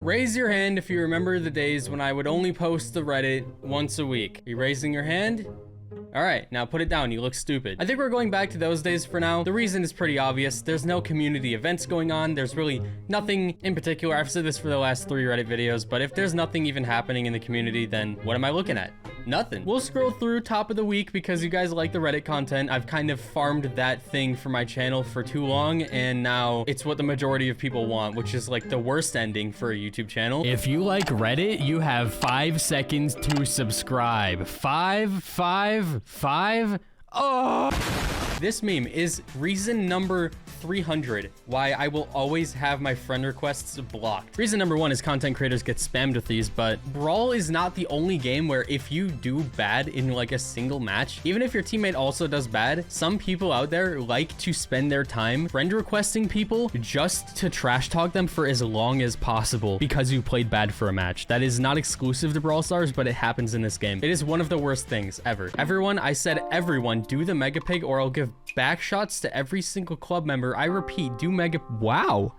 Raise your hand if you remember the days when I would only post to Reddit once a week. Are you raising your hand? All right, now put it down. You look stupid. I think we're going back to those days for now. The reason is pretty obvious. There's no community events going on. There's really nothing in particular. I've said this for the last 3 Reddit videos, but if there's nothing even happening in the community, then what am I looking at? Nothing. We'll scroll through top of the week because you guys like the Reddit content. I've kind of farmed that thing for my channel for too long, and now it's what the majority of people want, which is like the worst ending for a YouTube channel. If you like Reddit, you have 5 seconds to subscribe. 5. Oh! This meme is reason number 300 why I will always have my friend requests blocked. Reason number 1 is content creators get spammed with these, but Brawl is not the only game where if you do bad in like a single match, even if your teammate also does bad, some people out there like to spend their time friend requesting people just to trash talk them for as long as possible because you played bad for a match. That is not exclusive to Brawl Stars, but it happens in this game. It is one of the worst things ever. Everyone, I said everyone, do the Mega Pig or I'll give back shots to every single club member. I repeat, do Mega... Wow.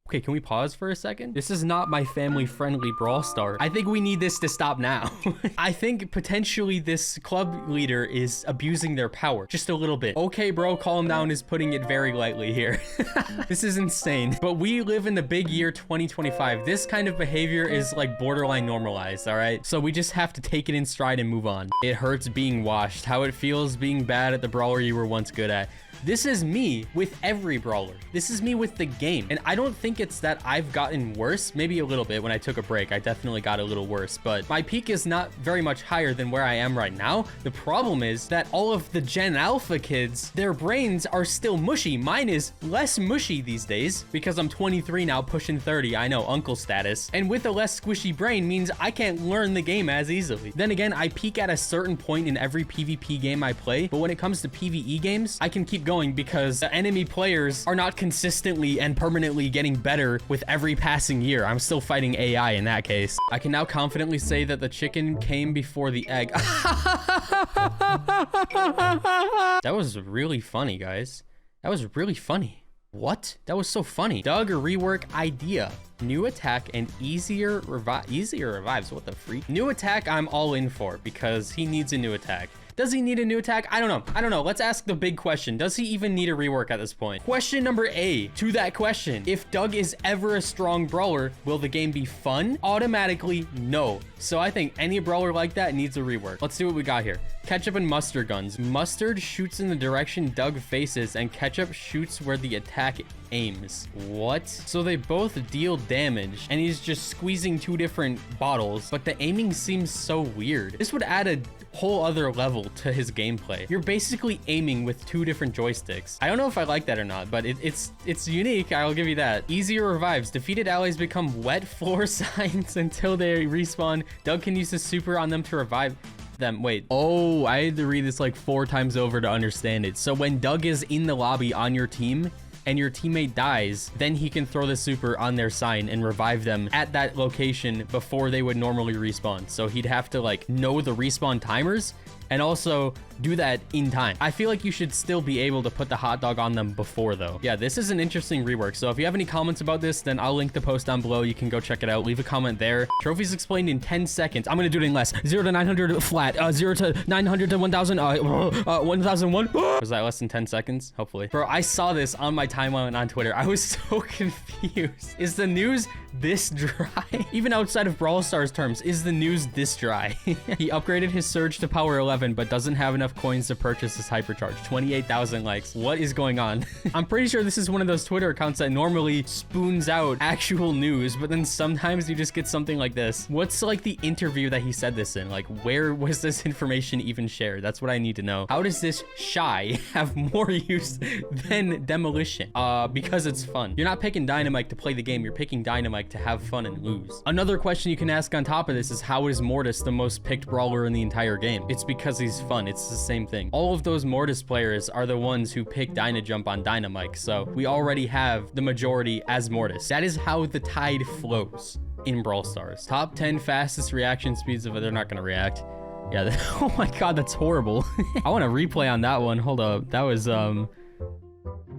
Okay, can we pause for a second? This is not my family-friendly Brawl Star. I think we need this to stop now. I think potentially this club leader is abusing their power just a little bit. Okay, bro, calm down is putting it very lightly here. This is insane. But we live in the big year 2025. This kind of behavior is like borderline normalized, all right? So we just have to take it in stride and move on. It hurts being washed. How it feels being bad at the brawler you were once good at. This is me with every brawler. This is me with the game. And I don't think it's that I've gotten worse. Maybe a little bit when I took a break. I definitely got a little worse, but my peak is not very much higher than where I am right now. The problem is that all of the Gen Alpha kids, their brains are still mushy. Mine is less mushy these days because I'm 23 now, pushing 30. I know, uncle status. And with a less squishy brain means I can't learn the game as easily. Then again, I peak at a certain point in every PvP game I play, but when it comes to PvE games, I can keep going because the enemy players are not consistently and permanently getting better with every passing year. I'm still fighting AI in that case. I can now confidently say that the chicken came before the egg. That was really funny, guys. That was really funny. What? That was so funny. Doug or Rework idea. New attack and easier revives. What the freak? New attack I'm all in for because he needs a new attack. Does he need a new attack? I don't know. Let's ask the big question. Does he even need a rework at this point? Question number A to that question. If Doug is ever a strong brawler, will the game be fun? Automatically, no. So I think any brawler like that needs a rework. Let's see what we got here. Ketchup and mustard guns. Mustard shoots in the direction Doug faces and ketchup shoots where the attack aims. What? So they both deal damage and he's just squeezing 2 different bottles, but the aiming seems so weird. This would add a whole other level to his gameplay. You're basically aiming with 2 different joysticks. I don't know if I like that or not, but it's unique. I'll give you that. Easier revives. Defeated allies become wet floor signs until they respawn. Doug can use the super on them to revive them. Wait. Oh, I had to read this like 4 times over to understand it. So when Doug is in the lobby on your team and your teammate dies, then he can throw the super on their sign and revive them at that location before they would normally respawn. So he'd have to like know the respawn timers and also do that in time. I feel like you should still be able to put the hot dog on them before though. Yeah, this is an interesting rework. So if you have any comments about this, then I'll link the post down below. You can go check it out. Leave a comment there. Trophies explained in 10 seconds. I'm gonna do it in less. 0 to 900 flat. 0 to 900 to 1000. 1001. Was that less than 10 seconds? Hopefully. Bro, I saw this on my timeline on Twitter. I was so confused. Is the news this dry? Even outside of Brawl Stars terms, is the news this dry? He upgraded his Surge to power 11, but doesn't have enough coins to purchase his hypercharge. 28,000 likes. What is going on? I'm pretty sure this is one of those Twitter accounts that normally spoons out actual news, but then sometimes you just get something like this. What's like the interview that he said this in? Like, where was this information even shared? That's what I need to know. How does this shy have more use than demolition? Because it's fun. You're not picking Dynamite to play the game. You're picking Dynamite to have fun and lose. Another question you can ask on top of this is, how is Mortis the most picked brawler in the entire game? It's because he's fun. It's the same thing. All of those Mortis players are the ones who pick Dynajump on Dynamite, so we already have the majority as Mortis. That is how the tide flows in Brawl Stars. Top 10 fastest reaction speeds of it. They're not gonna react. Yeah, oh my god, that's horrible. I want to replay on that one. Hold up. That was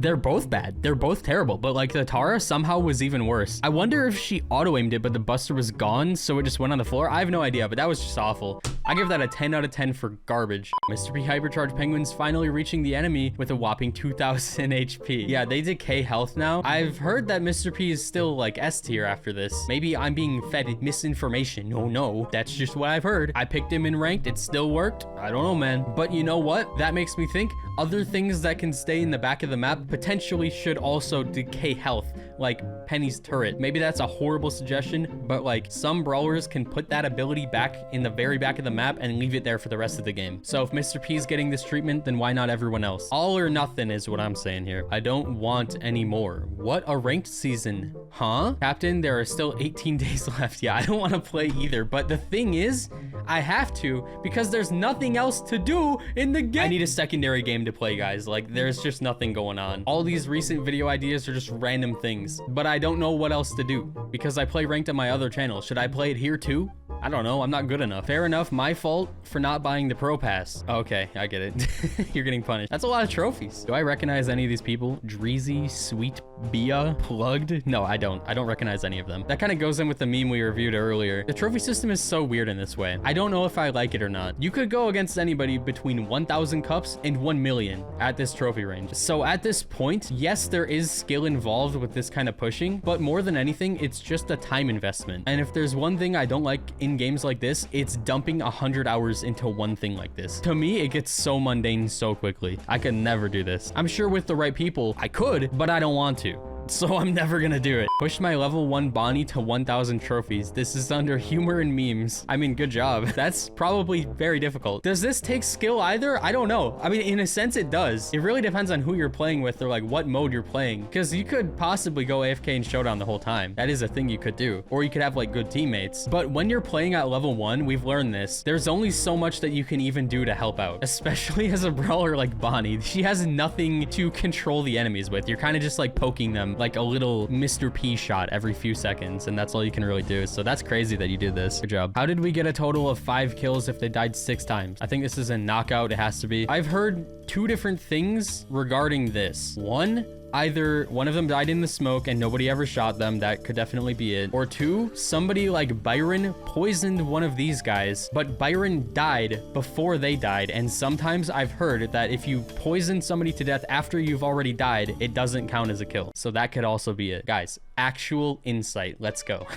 They're both bad. They're both terrible, but like the Tara somehow was even worse. I wonder if she auto-aimed it, but the Buster was gone, so it just went on the floor. I have no idea, but that was just awful. I give that a 10 out of 10 for garbage. Mr. P hypercharge penguins finally reaching the enemy with a whopping 2000 HP. Yeah, they decay health now. I've heard that Mr. P is still like S tier after this. Maybe I'm being fed misinformation. Oh no, that's just what I've heard. I picked him in ranked. It still worked. I don't know, man. But you know what? That makes me think other things that can stay in the back of the map potentially should also decay health, like Penny's turret. Maybe that's a horrible suggestion, but like some brawlers can put that ability back in the very back of the map and leave it there for the rest of the game. So if Mr. P is getting this treatment, then why not everyone else? All or nothing is what I'm saying here. I don't want any more. What a ranked season, huh? Captain, there are still 18 days left. Yeah, I don't want to play either, but the thing is, I have to because there's nothing else to do in the game. I need a secondary game to play, guys. Like, there's just nothing going on. All these recent video ideas are just random things, but I don't know what else to do because I play ranked on my other channel. Should I play it here too? I don't know. I'm not good enough. Fair enough. My fault for not buying the pro pass. Okay, I get it. You're getting punished. That's a lot of trophies. Do I recognize any of these people? Dreezy, Sweet Bia, Plugged? No, I don't. I don't recognize any of them. That kind of goes in with the meme we reviewed earlier. The trophy system is so weird in this way. I don't know if I like it or not. You could go against anybody between 1,000 cups and 1 million at this trophy range. So at this point, yes, there is skill involved with this kind of pushing, but more than anything, it's just a time investment. And if there's one thing I don't like in games like this, it's dumping 100 hours into one thing like this. To me, it gets so mundane so quickly. I could never do this. I'm sure with the right people, I could, but I don't want to. So I'm never gonna do it. Pushed my level 1 Bonnie to 1,000 trophies. This is under humor and memes. I mean, good job. That's probably very difficult. Does this take skill either? I don't know. I mean, in a sense, it does. It really depends on who you're playing with or like what mode you're playing. Because you could possibly go AFK and Showdown the whole time. That is a thing you could do. Or you could have like good teammates. But when you're playing at level 1, we've learned this. There's only so much that you can even do to help out. Especially as a brawler like Bonnie. She has nothing to control the enemies with. You're kind of just like poking them like a little Mr. P shot every few seconds, and that's all you can really do. So that's crazy that you did this. Good job. How did we get a total of 5 kills if they died 6 times? I think this is a knockout. It has to be. I've heard 2 different things regarding this. One, either one of them died in the smoke and nobody ever shot them. That could definitely be it. Or 2, somebody like Byron poisoned one of these guys, but Byron died before they died. And sometimes I've heard that if you poison somebody to death after you've already died, it doesn't count as a kill. So that could also be it. Guys, actual insight. Let's go.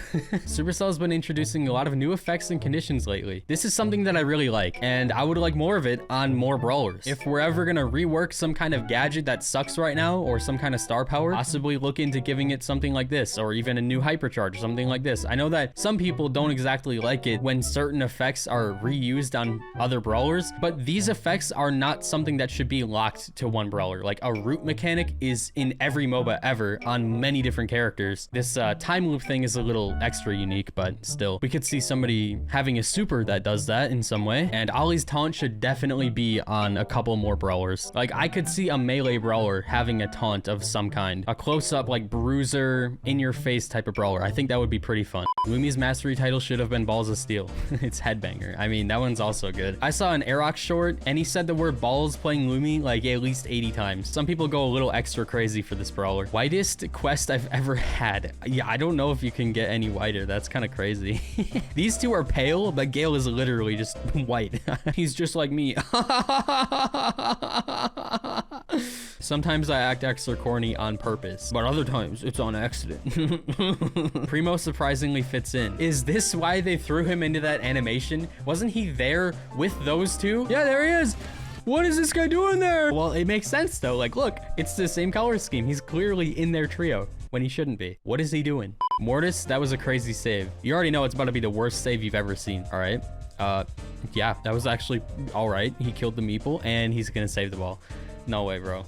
Supercell's been introducing a lot of new effects and conditions lately. This is something that I really like, and I would like more of it on more brawlers. If we're ever gonna rework some kind of gadget that sucks right now, or some kind of star power, possibly look into giving it something like this, or even a new hypercharge, something like this. I know that some people don't exactly like it when certain effects are reused on other brawlers, but these effects are not something that should be locked to one brawler. Like a root mechanic is in every MOBA ever on many different characters. This time loop thing is a little extra unique, but still, we could see somebody having a super that does that in some way. And Ollie's taunt should definitely be on a couple more brawlers. Like I could see a melee brawler having a taunt of some kind, a close-up like bruiser in your face type of brawler. I think that would be pretty fun. Lumi's mastery title should have been Balls of Steel. It's Headbanger. I mean, that one's also good. I saw an Aerox short and he said the word balls playing Lumi like at least 80 times. Some people go a little extra crazy for this brawler. Whitest quest I've ever had. Yeah, I don't know if you can get any whiter. That's kind of crazy. These two are pale, but Gale is literally just white. He's just like me. Sometimes I act extra corny on purpose, but other times it's on accident. Primo surprisingly fits in. Is this why they threw him into that animation? Wasn't he there with those two? Yeah, there he is. What is this guy doing there? Well, it makes sense though. Like, look, it's the same color scheme. He's clearly in their trio when he shouldn't be. What is he doing? Mortis, that was a crazy save. You already know it's about to be the worst save you've ever seen. All right. Yeah, that was actually all right. He killed the meeple and he's gonna save the ball. No way, bro.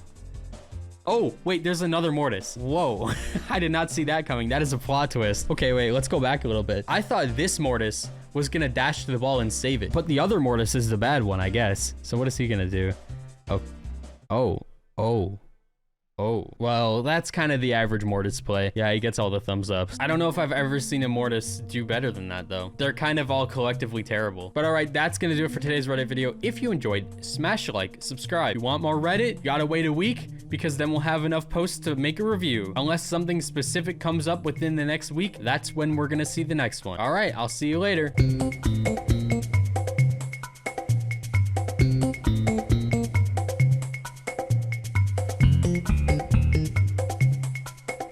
Oh, wait, there's another Mortis. Whoa, I did not see that coming. That is a plot twist. Okay, wait, let's go back a little bit. I thought this Mortis was gonna dash to the ball and save it, but the other Mortis is the bad one, I guess. So what is he gonna do? Oh, Oh, well, that's kind of the average Mortis play. Yeah, he gets all the thumbs ups. I don't know if I've ever seen a Mortis do better than that, though. They're kind of all collectively terrible. But all right, that's going to do it for today's Reddit video. If you enjoyed, smash a like, subscribe. If you want more Reddit, you gotta wait a week because then we'll have enough posts to make a review. Unless something specific comes up within the next week, that's when we're going to see the next one. All right, I'll see you later.